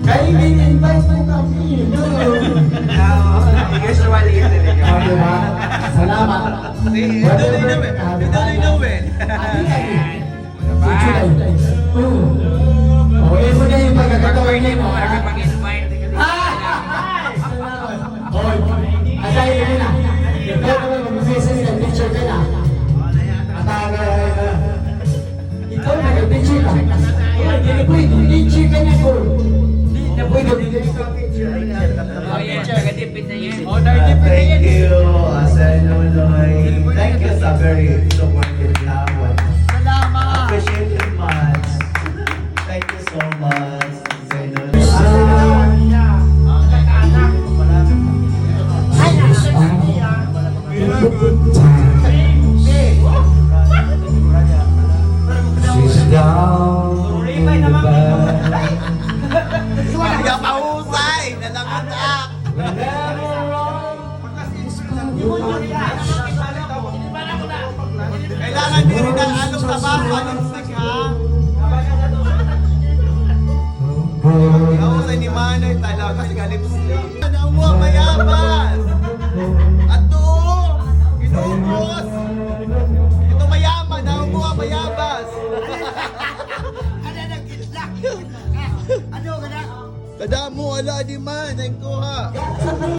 Kayo in-invite mo kami. Usually yun talaga. Diba? Salamat. Tuloy Noel. Okay mo na yung pagkakataon niya mo. Mag-invite. Asay mo na. Ikaw naman mag-message ka, picture ka na. Ikaw nag-picture ka. Hindi pwede, picture ka na ko. Hindi pwede, picture ka. Oh yeah, kadipit na yan. Thank you, Asa Nunoy. Thank you sa very supportive tawad. Salamat. Appreciate you much. Thank you so much, Asa Nunoy. She's down in the back. Kaya pahusay. Nalamandak. Kailangan din rin ng along tabaho, along stick ha. Kahusay ni Manay talaga kasi kalipstick. Ano mo, mayabas! At doon, ginubos! Ito mayaman, ano mo, mayabas! Ano nang gitlak? Ano ka na? Kada mo, ala di man, ang kuha.